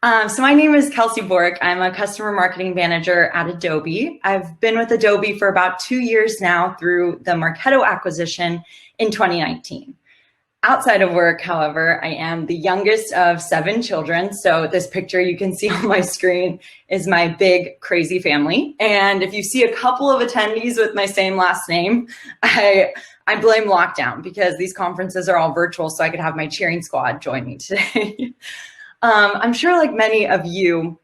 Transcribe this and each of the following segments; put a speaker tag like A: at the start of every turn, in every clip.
A: So my name is Kelsey Bourque. I'm a customer marketing manager at Adobe. I've been with Adobe for about 2 years now through the Marketo acquisition in 2019. Outside of work, however, I am the youngest of 7 children. So this picture you can see on my screen is my big, crazy family. And if you see a couple of attendees with my same last name, I blame lockdown because these conferences are all virtual, so I could have my cheering squad join me today. I'm sure like many of you,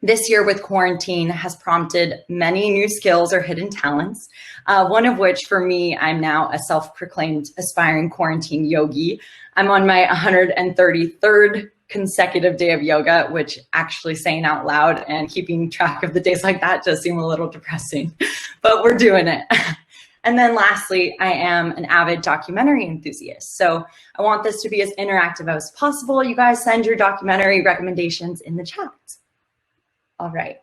A: this year with quarantine has prompted many new skills or hidden talents, one of which for me, I'm now a self-proclaimed aspiring quarantine yogi. I'm on my 133rd consecutive day of yoga, which actually saying out loud and keeping track of the days like that does seem a little depressing, but we're doing it. And then lastly, I am an avid documentary enthusiast. So I want this to be as interactive as possible. You guys send your documentary recommendations in the chat. All right,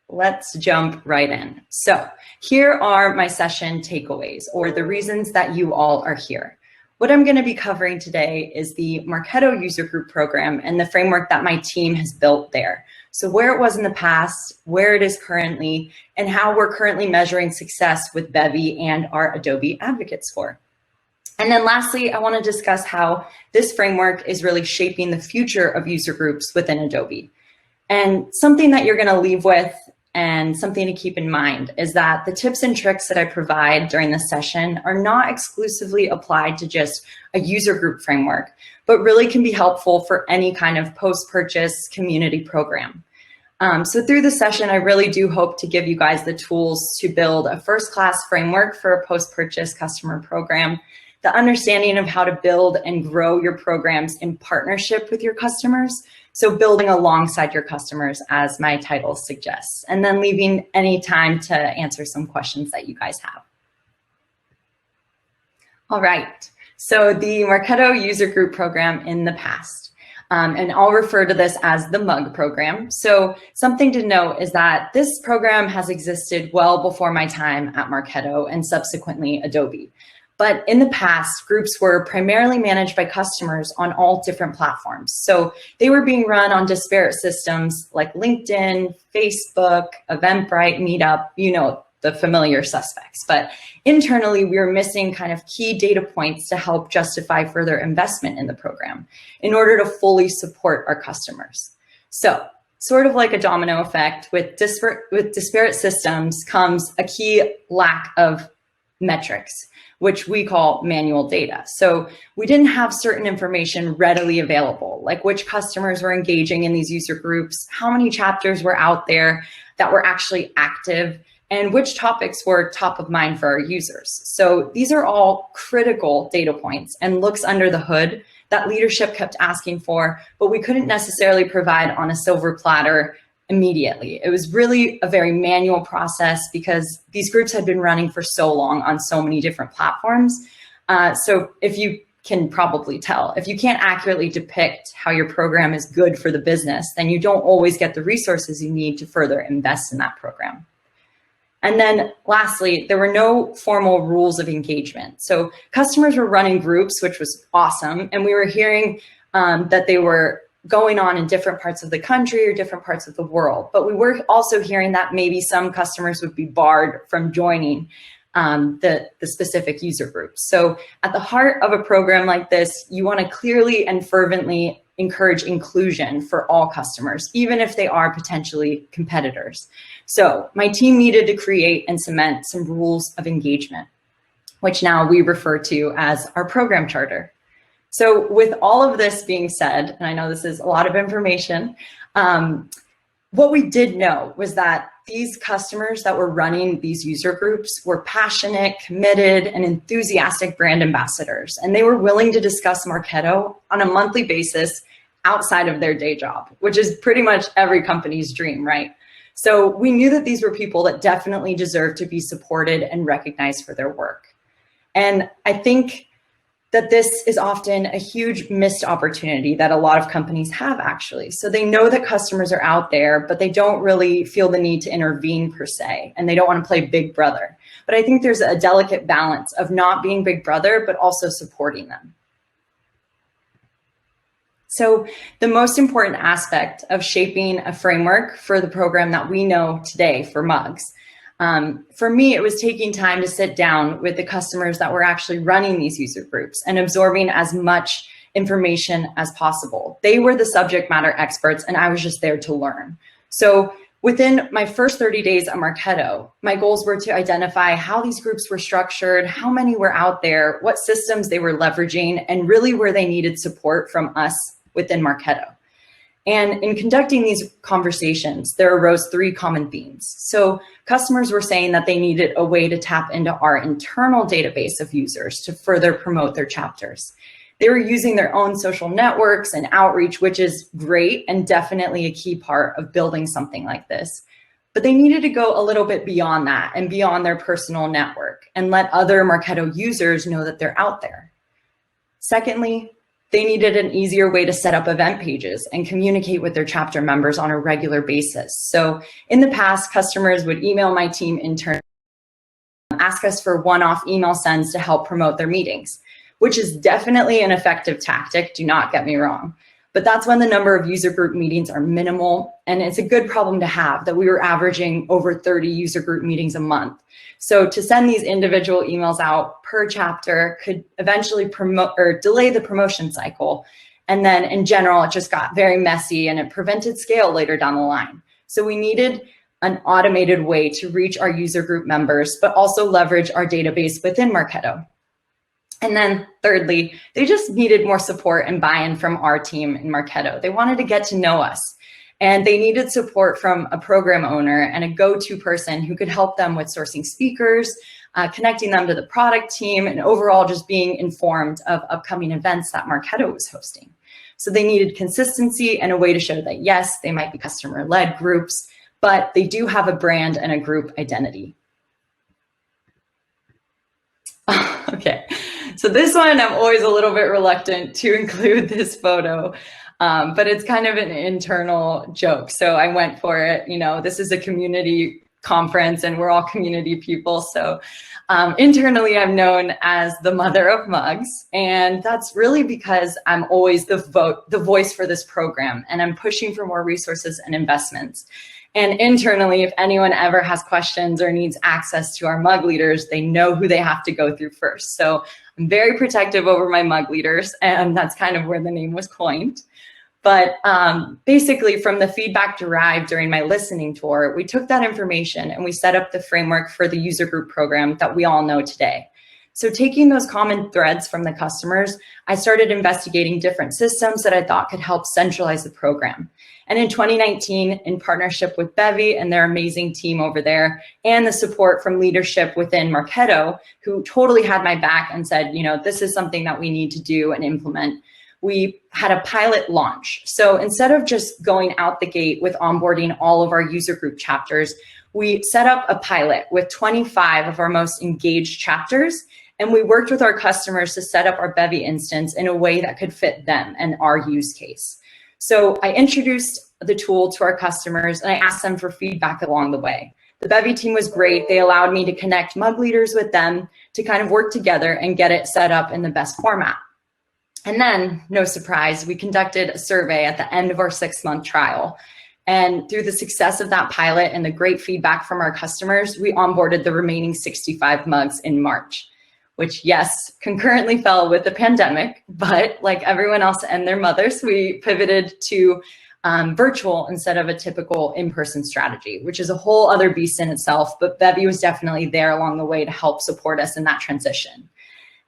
A: let's jump right in. So here are my session takeaways, or the reasons that you all are here. What I'm going to be covering today is the Marketo User Group Program and the framework that my team has built there. So where it was in the past, where it is currently, and how we're currently measuring success with Bevy and our Adobe Advocate score. And then lastly, I want to discuss how this framework is really shaping the future of user groups within Adobe. And something that you're going to leave with and something to keep in mind is that the tips and tricks that I provide during this session are not exclusively applied to just a user group framework, but really can be helpful for any kind of post-purchase community program. So through the session, I really do hope to give you guys the tools to build a first-class framework for a post-purchase customer program, the understanding of how to build and grow your programs in partnership with your customers. So building alongside your customers, as my title suggests, and then leaving any time to answer some questions that you guys have. All right, so the Marketo User Group Program in the past, and I'll refer to this as the MUG program. So something to note is that this program has existed well before my time at Marketo and subsequently Adobe. But in the past, groups were primarily managed by customers on all different platforms. So they were being run on disparate systems like LinkedIn, Facebook, Eventbrite, Meetup, you know, the familiar suspects. But internally, we were missing kind of key data points to help justify further investment in the program in order to fully support our customers. So sort of like a domino effect, with disparate systems comes a key lack of metrics, which we call manual data. So we didn't have certain information readily available, like which customers were engaging in these user groups, how many chapters were out there that were actually active, and which topics were top of mind for our users. So these are all critical data points and looks under the hood that leadership kept asking for, but we couldn't necessarily provide on a silver platter immediately. It was really a very manual process because these groups had been running for so long on so many different platforms. So if you can probably tell, if you can't accurately depict how your program is good for the business, then you don't always get the resources you need to further invest in that program. And then lastly, there were no formal rules of engagement. So customers were running groups, which was awesome. And we were hearing that they were going on in different parts of the country or different parts of the world. But we were also hearing that maybe some customers would be barred from joining the specific user groups. So at the heart of a program like this, you want to clearly and fervently encourage inclusion for all customers, even if they are potentially competitors. So my team needed to create and cement some rules of engagement, which now we refer to as our program charter. So with all of this being said, and I know this is a lot of information, what we did know was that these customers that were running these user groups were passionate, committed, and enthusiastic brand ambassadors. And they were willing to discuss Marketo on a monthly basis outside of their day job, which is pretty much every company's dream, right? So we knew that these were people that definitely deserved to be supported and recognized for their work. And I think that this is often a huge missed opportunity that a lot of companies have actually. So they know that customers are out there, but they don't really feel the need to intervene per se, and they don't want to play big brother. But I think there's a delicate balance of not being big brother, but also supporting them. So the most important aspect of shaping a framework for the program that we know today for mugs, for me, it was taking time to sit down with the customers that were actually running these user groups and absorbing as much information as possible. They were the subject matter experts and I was just there to learn. So within my first 30 days at Marketo, my goals were to identify how these groups were structured, how many were out there, what systems they were leveraging, and really where they needed support from us within Marketo. And in conducting these conversations, there arose 3 common themes. So customers were saying that they needed a way to tap into our internal database of users to further promote their chapters. They were using their own social networks and outreach, which is great and definitely a key part of building something like this. But they needed to go a little bit beyond that and beyond their personal network and let other Marketo users know that they're out there. Secondly, they needed an easier way to set up event pages and communicate with their chapter members on a regular basis. So in the past, customers would email my team internally, ask us for one-off email sends to help promote their meetings, which is definitely an effective tactic, do not get me wrong. But that's when the number of user group meetings are minimal, and it's a good problem to have that we were averaging over 30 user group meetings a month. So to send these individual emails out per chapter could eventually promote or delay the promotion cycle. And then in general, it just got very messy and it prevented scale later down the line. So we needed an automated way to reach our user group members, but also leverage our database within Marketo. And then thirdly, they just needed more support and buy-in from our team in Marketo. They wanted to get to know us and they needed support from a program owner and a go-to person who could help them with sourcing speakers, connecting them to the product team, and overall just being informed of upcoming events that Marketo was hosting. So they needed consistency and a way to show that yes, they might be customer-led groups, but they do have a brand and a group identity. Okay. So this one, I'm always a little bit reluctant to include this photo, but it's kind of an internal joke. So I went for it. You know, this is a community conference and we're all community people. So internally, I'm known as the mother of mugs. And that's really because I'm always the voice for this program and I'm pushing for more resources and investments. And internally, if anyone ever has questions or needs access to our mug leaders, they know who they have to go through first. So I'm very protective over my mug leaders, and that's kind of where the name was coined. But basically, from the feedback derived during my listening tour, we took that information and we set up the framework for the user group program that we all know today. So taking those common threads from the customers, I started investigating different systems that I thought could help centralize the program. And in 2019, in partnership with Bevy and their amazing team over there, and the support from leadership within Marketo, who totally had my back and said, you know, this is something that we need to do and implement, we had a pilot launch. So instead of just going out the gate with onboarding all of our user group chapters, we set up a pilot with 25 of our most engaged chapters. And we worked with our customers to set up our Bevy instance in a way that could fit them and our use case. So I introduced the tool to our customers and I asked them for feedback along the way. The Bevy team was great. They allowed me to connect mug leaders with them to kind of work together and get it set up in the best format. And then, no surprise, we conducted a survey at the end of our 6-month trial. And through the success of that pilot and the great feedback from our customers, we onboarded the remaining 65 mugs in March, which, yes, concurrently fell with the pandemic, but like everyone else and their mothers, we pivoted to virtual instead of a typical in-person strategy, which is a whole other beast in itself, but Bevy was definitely there along the way to help support us in that transition.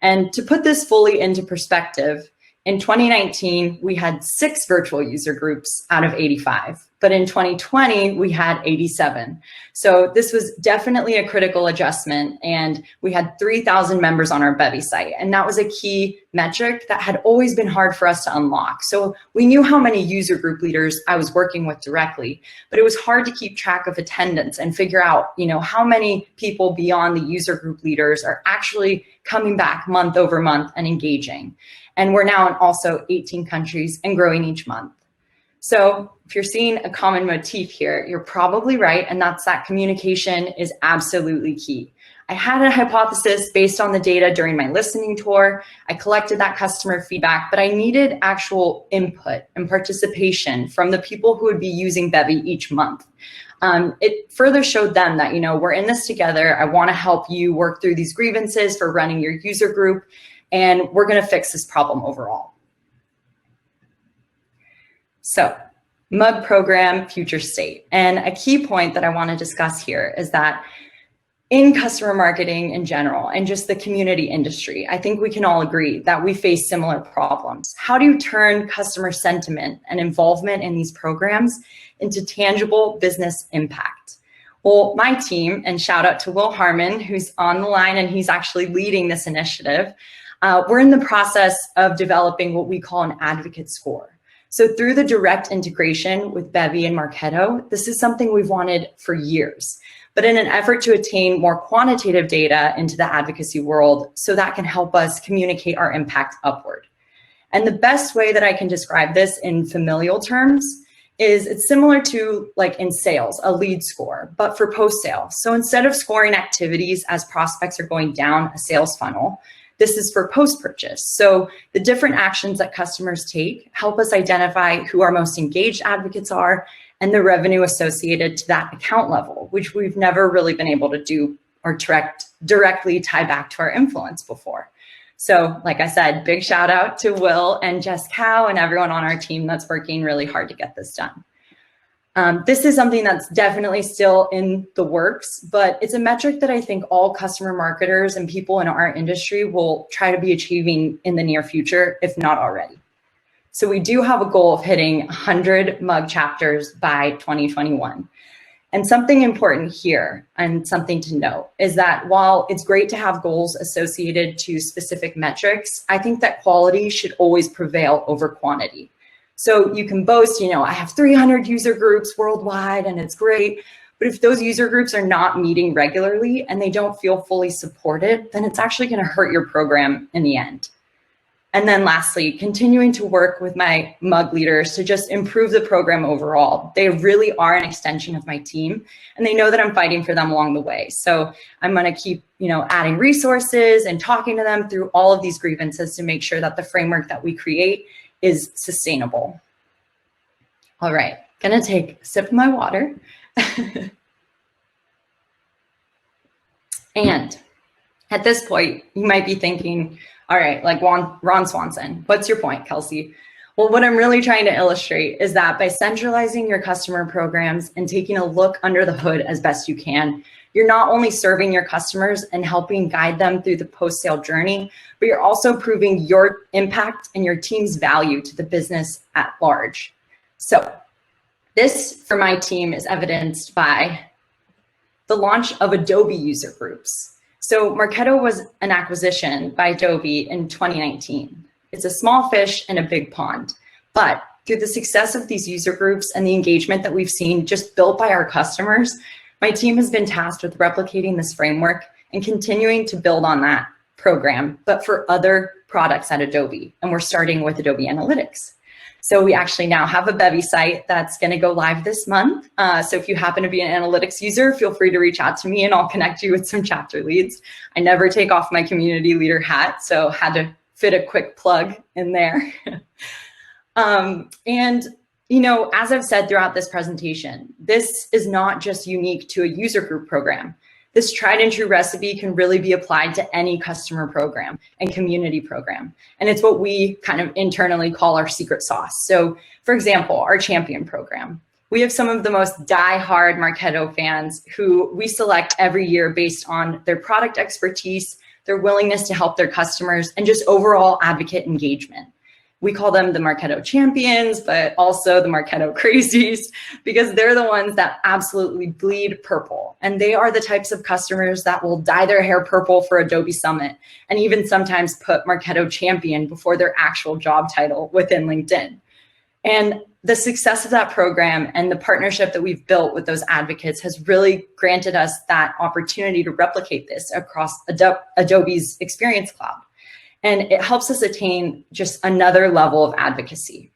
A: And to put this fully into perspective, in 2019, we had 6 virtual user groups out of 85, but in 2020, we had 87. So this was definitely a critical adjustment, and we had 3,000 members on our Bevy site, and that was a key metric that had always been hard for us to unlock. So we knew how many user group leaders I was working with directly, but it was hard to keep track of attendance and figure out, you know, how many people beyond the user group leaders are actually coming back month over month and engaging. And we're now in also 18 countries and growing each month. So if you're seeing a common motif here, you're probably right. And that's that communication is absolutely key. I had a hypothesis based on the data during my listening tour. I collected that customer feedback, but I needed actual input and participation from the people who would be using Bevy each month. It further showed them that, we're in this together. I want to help you work through these grievances for running your user group, and we're going to fix this problem overall. So, MUG program, future state. And a key point that I want to discuss here is that in customer marketing in general, and just the community industry, I think we can all agree that we face similar problems. How do you turn customer sentiment and involvement in these programs into tangible business impact? Well, my team, and shout out to Will Harmon, who's on the line, and he's actually leading this initiative, we're in the process of developing what we call an advocate score. So through the direct integration with Bevy and Marketo, this is something we've wanted for years. But in an effort to attain more quantitative data into the advocacy world, so that can help us communicate our impact upward. And the best way that I can describe this in familial terms is it's similar to, like in sales, a lead score, but for post-sale. So instead of scoring activities as prospects are going down a sales funnel, this is for post-purchase. So the different actions that customers take help us identify who our most engaged advocates are and the revenue associated to that account level, which we've never really been able to do or directly tie back to our influence before. So like I said, big shout out to Will and Jess Cow and everyone on our team that's working really hard to get this done. This is something that's definitely still in the works, but it's a metric that I think all customer marketers and people in our industry will try to be achieving in the near future, if not already. So we do have a goal of hitting 100 MUG chapters by 2021. And something important here and something to note is that while it's great to have goals associated to specific metrics, I think that quality should always prevail over quantity. So you can boast, I have 300 user groups worldwide and it's great. But if those user groups are not meeting regularly and they don't feel fully supported, then it's actually going to hurt your program in the end. And then lastly, continuing to work with my MUG leaders to just improve the program overall. They really are an extension of my team, and they know that I'm fighting for them along the way. So I'm going to keep, adding resources and talking to them through all of these grievances to make sure that the framework that we create is sustainable. All right, gonna take a sip of my water. And at this point, you might be thinking, all right, like Ron Swanson, what's your point, Kelsey? Well, what I'm really trying to illustrate is that by centralizing your customer programs and taking a look under the hood as best you can, you're not only serving your customers and helping guide them through the post-sale journey, but you're also proving your impact and your team's value to the business at large. So this, for my team, is evidenced by the launch of Adobe user groups. So Marketo was an acquisition by Adobe in 2019. It's a small fish in a big pond, but through the success of these user groups and the engagement that we've seen just built by our customers, my team has been tasked with replicating this framework and continuing to build on that program, but for other products at Adobe. And we're starting with Adobe Analytics. So we actually now have a Bevy site that's going to go live this month. So if you happen to be an analytics user, feel free to reach out to me and I'll connect you with some chapter leads. I never take off my community leader hat, so had to fit a quick plug in there. As I've said throughout this presentation, this is not just unique to a user group program. This tried and true recipe can really be applied to any customer program and community program. And it's what we kind of internally call our secret sauce. So for example, our champion program. We have some of the most die-hard Marketo fans who we select every year based on their product expertise, their willingness to help their customers, and just overall advocate engagement. We call them the Marketo champions, but also the Marketo crazies, because they're the ones that absolutely bleed purple. And they are the types of customers that will dye their hair purple for Adobe Summit, and even sometimes put Marketo champion before their actual job title within LinkedIn. And the success of that program and the partnership that we've built with those advocates has really granted us that opportunity to replicate this across Adobe's Experience Cloud. And it helps us attain just another level of advocacy.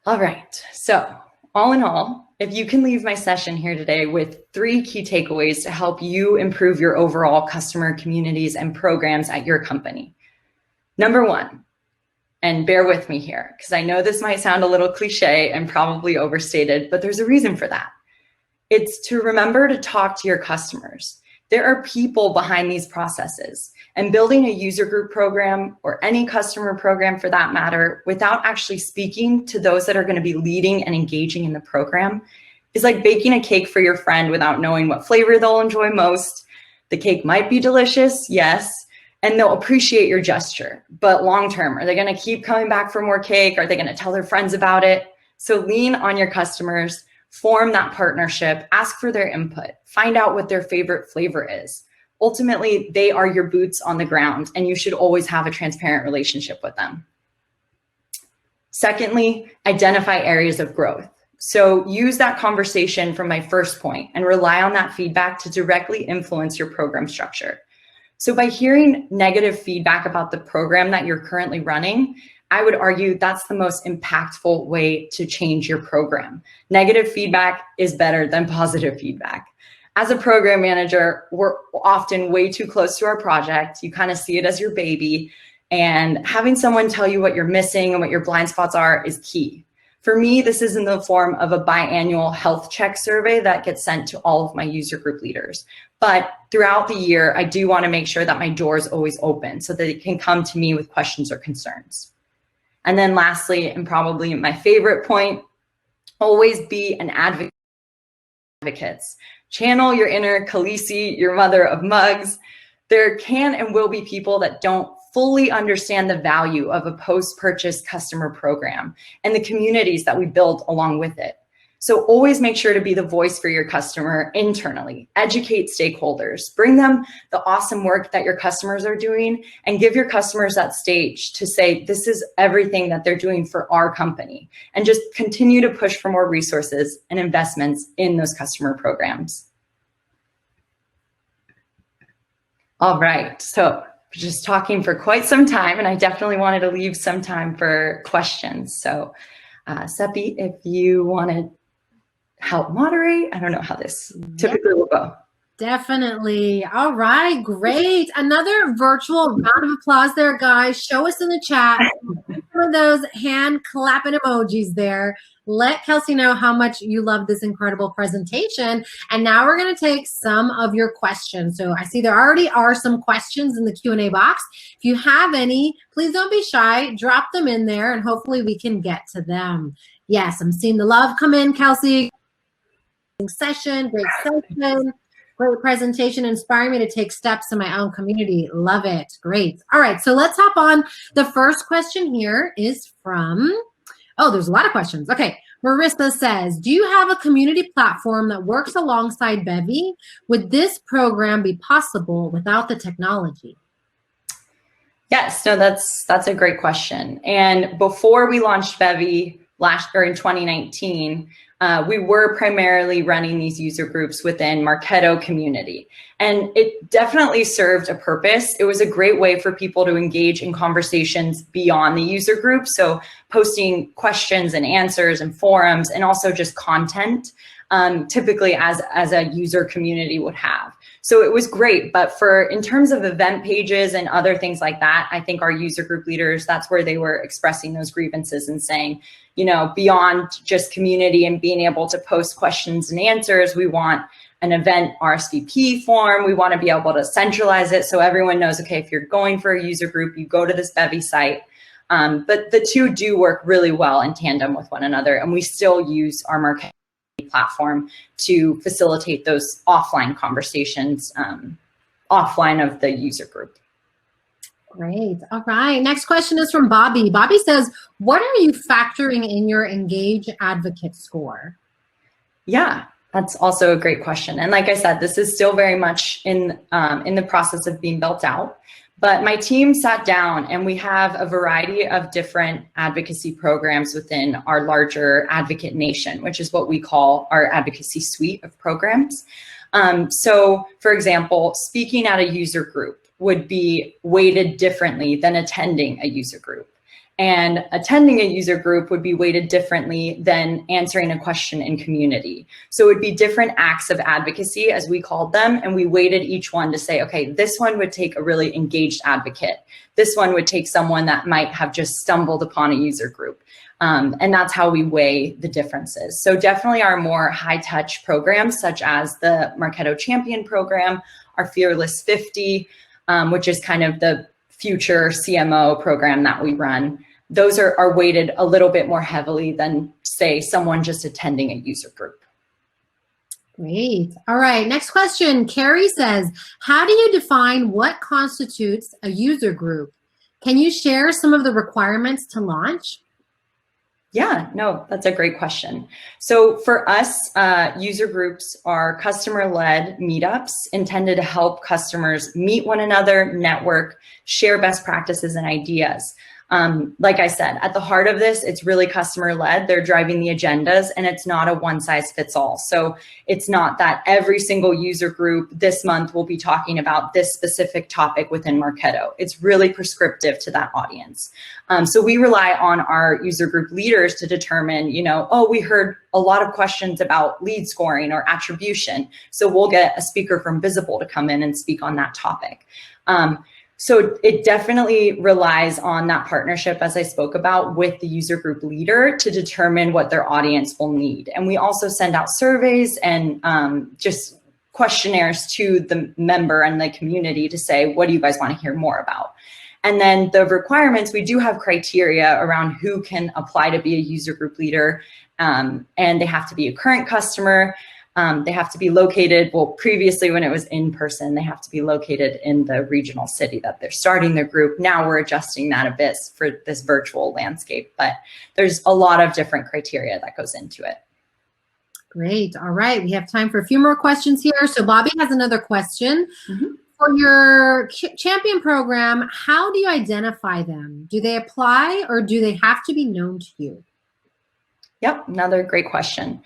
A: All right, so all in all, if you can leave my session here today with 3 key takeaways to help you improve your overall customer communities and programs at your company. Number 1, and bear with me here, because I know this might sound a little cliche and probably overstated, but there's a reason for that. It's to remember to talk to your customers. There are people behind these processes, and building a user group program or any customer program for that matter without actually speaking to those that are going to be leading and engaging in the program is like baking a cake for your friend without knowing what flavor they'll enjoy most. The cake might be delicious, yes, and they'll appreciate your gesture, but long-term, are they going to keep coming back for more cake? Are they going to tell their friends about it? So lean on your customers, form that partnership, ask for their input, find out what their favorite flavor is. Ultimately, they are your boots on the ground, and you should always have a transparent relationship with them. Secondly, identify areas of growth. So use that conversation from my first point and rely on that feedback to directly influence your program structure. So by hearing negative feedback about the program that you're currently running, I would argue that's the most impactful way to change your program. Negative feedback is better than positive feedback. As a program manager, we're often way too close to our project. You kind of see it as your baby, and having someone tell you what you're missing and what your blind spots are is key. For me, this is in the form of a biannual health check survey that gets sent to all of my user group leaders. But throughout the year, I do want to make sure that my door is always open so that they can come to me with questions or concerns. And then lastly, and probably my favorite point, always be an advocate. Channel your inner Khaleesi, your mother of mugs. There can and will be people that don't fully understand the value of a post-purchase customer program and the communities that we build along with it. So always make sure to be the voice for your customer internally, educate stakeholders, bring them the awesome work that your customers are doing, and give your customers that stage to say, this is everything that they're doing for our company, and just continue to push for more resources and investments in those customer programs. All right, so just talking for quite some time, and I definitely wanted to leave some time for questions. So Seppi, if you want to help moderate, I don't know how this typically will go.
B: Definitely. All right, great. Another virtual round of applause there, guys. Show us in the chat some of those hand clapping emojis there. Let Kelsey know how much you love this incredible presentation. And now we're going to take some of your questions. So I see there already are some questions in the Q&A box. If you have any, please don't be shy. Drop them in there and hopefully we can get to them. Yes, I'm seeing the love come in, Kelsey. Great session. Great presentation, inspiring me to take steps in my own community. Love it. Great. All right, so let's hop on. The first question here is from, oh, there's a lot of questions. Okay, Marissa says, do you have a community platform that works alongside Bevy? Would this program be possible without the technology?
A: Yes, no, that's a great question. And before we launched Bevy in 2019, we were primarily running these user groups within Marketo community. And it definitely served a purpose. It was a great way for people to engage in conversations beyond the user group. So posting questions and answers and forums, and also just content, typically as a user community would have. So it was great, but in terms of event pages and other things like that, I think our user group leaders, that's where they were expressing those grievances and saying, you know, beyond just community and being able to post questions and answers, we want an event RSVP form. We want to be able to centralize it so everyone knows, okay, if you're going for a user group, you go to this Bevy site. But the two do work really well in tandem with one another, and we still use our Marketo platform to facilitate those offline conversations, offline of the user group.
B: Great. All right. Next question is from Bobby. Bobby says, what are you factoring in your Engage Advocate score?
A: Yeah, that's also a great question. And like I said, this is still very much in the process of being built out. But my team sat down and we have a variety of different advocacy programs within our larger Advocate Nation, which is what we call our advocacy suite of programs. So for example, speaking at a user group would be weighted differently than attending a user group. And attending a user group would be weighted differently than answering a question in community. So it would be different acts of advocacy, as we called them, and we weighted each one to say, okay, this one would take a really engaged advocate. This one would take someone that might have just stumbled upon a user group. And that's how we weigh the differences. So definitely our more high touch programs, such as the Marketo Champion program, our Fearless 50, which is kind of the future CMO program that we run. Those are weighted a little bit more heavily than, say, someone just attending a user group.
B: Great. All right. Next question. Carrie says, how do you define what constitutes a user group? Can you share some of the requirements to launch?
A: Yeah, no, that's a great question. So for us, user groups are customer-led meetups intended to help customers meet one another, network, share best practices and ideas. Like I said, at the heart of this, it's really customer-led. They're driving the agendas, and it's not a one-size-fits-all. So it's not that every single user group this month will be talking about this specific topic within Marketo. It's really prescriptive to that audience. So we rely on our user group leaders to determine, oh, we heard a lot of questions about lead scoring or attribution. So we'll get a speaker from Visible to come in and speak on that topic. So it definitely relies on that partnership, as I spoke about, with the user group leader to determine what their audience will need. And we also send out surveys and just questionnaires to the member and the community to say, what do you guys want to hear more about? And then the requirements, we do have criteria around who can apply to be a user group leader, and they have to be a current customer. They have to be located, well, previously when it was in person, they have to be located in the regional city that they're starting their group. Now we're adjusting that a bit for this virtual landscape, but there's a lot of different criteria that goes into it.
B: Great. All right. We have time for a few more questions here. So Bobby has another question. For your champion program, how do you identify them? Do they apply or do they have to be known to you?
A: Yep, another great question.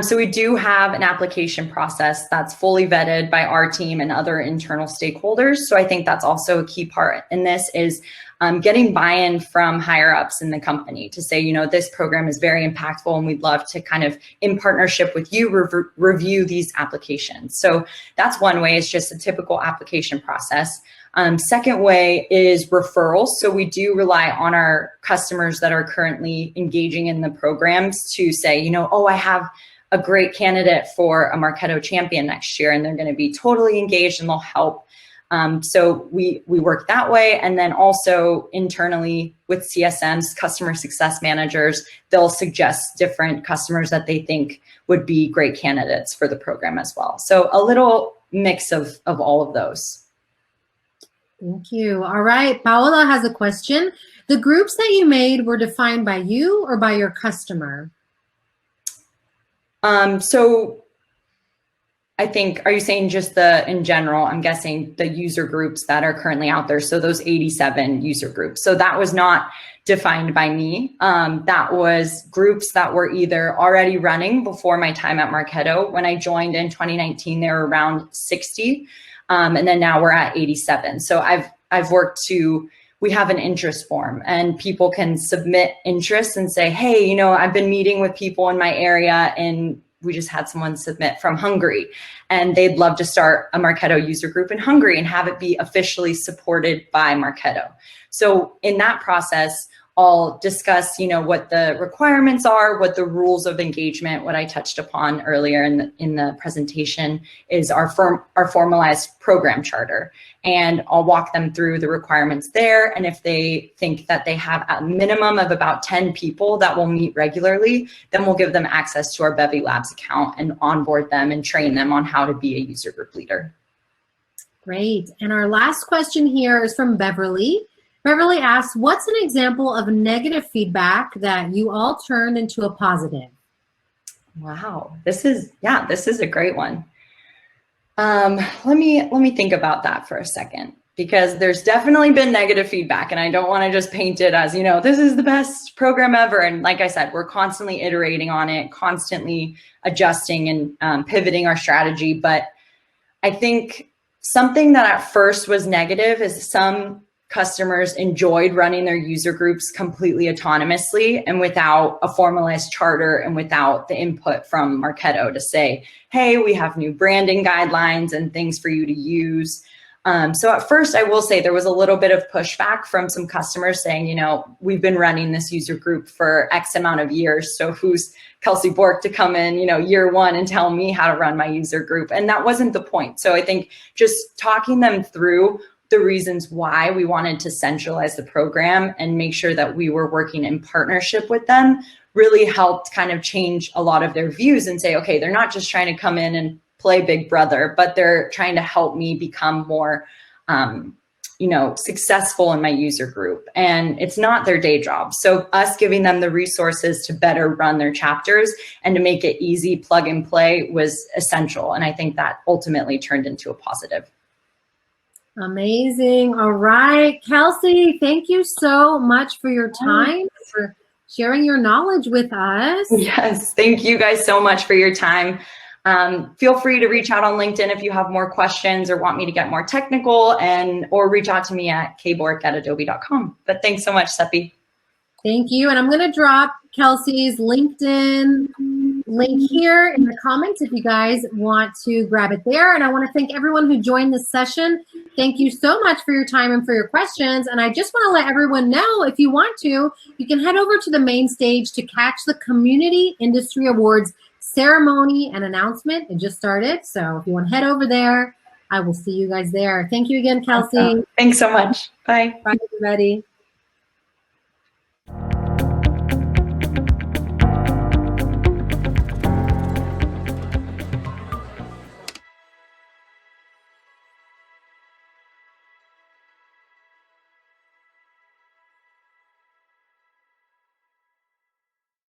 A: So we do have an application process that's fully vetted by our team and other internal stakeholders. So I think that's also a key part in this is getting buy-in from higher ups in the company to say, this program is very impactful and we'd love to kind of, in partnership with you, review these applications. So that's one way. It's just a typical application process. Second way is referrals. So we do rely on our customers that are currently engaging in the programs to say, oh, I have a great candidate for a Marketo champion next year, and they're going to be totally engaged and they'll help. So we work that way. And then also internally with CSMs, customer success managers, they'll suggest different customers that they think would be great candidates for the program as well. So a little mix of all of those.
B: Thank you. All right. Paola has a question. The groups that you made were defined by you or by your customer?
A: So I think, are you saying just in general, I'm guessing the user groups that are currently out there. So those 87 user groups. So that was not defined by me. That was groups that were either already running before my time at Marketo. When I joined in 2019, they were around 60. And then now we're at 87. So I've worked we have an interest form and people can submit interest and say, hey, I've been meeting with people in my area and we just had someone submit from Hungary and they'd love to start a Marketo user group in Hungary and have it be officially supported by Marketo. So in that process, I'll discuss, what the requirements are, what the rules of engagement, what I touched upon earlier in the presentation is our formalized program charter. And I'll walk them through the requirements there. And if they think that they have a minimum of about 10 people that will meet regularly, then we'll give them access to our Bevy Labs account and onboard them and train them on how to be a user group leader.
B: Great. And our last question here is from Beverly. Beverly asks, what's an example of negative feedback that you all turned into a positive?
A: Wow, this is a great one. Let me think about that for a second, because there's definitely been negative feedback and I don't want to just paint it as, this is the best program ever. And like I said, we're constantly iterating on it, constantly adjusting and pivoting our strategy. But I think something that at first was negative is some customers enjoyed running their user groups completely autonomously and without a formalized charter and without the input from Marketo to say, hey, we have new branding guidelines and things for you to use. So at first, I will say there was a little bit of pushback from some customers saying, you know, we've been running this user group for X amount of years. So who's Kelsey Bourque to come in, you know, year one and tell me how to run my user group? And that wasn't the point. So I think just talking them through the reasons why we wanted to centralize the program and make sure that we were working in partnership with them really helped kind of change a lot of their views and say, okay, they're not just trying to come in and play big brother, but they're trying to help me become more, you know, successful in my user group. And it's not their day job. So us giving them the resources to better run their chapters and to make it easy, plug and play was essential. And I think that ultimately turned into a positive.
B: Amazing. All right, Kelsey, thank you so much for your time, for sharing your knowledge with us.
A: Yes, thank you guys so much for your time. Feel free to reach out on LinkedIn if you have more questions or want me to get more technical, or reach out to me at kbourque@adobe.com. But thanks so much, Seppi.
B: Thank you. And I'm going to drop Kelsey's LinkedIn link here in the comments if you guys want to grab it there. And I want to thank everyone who joined this session. Thank you so much for your time and for your questions. And I just want to let everyone know, if you want to, you can head over to the main stage to catch the Community Industry Awards ceremony and announcement. It just started. So if you want to head over there, I will see you guys there. Thank you again, Kelsey.
A: Awesome. Thanks so much. Bye.
B: Bye, everybody.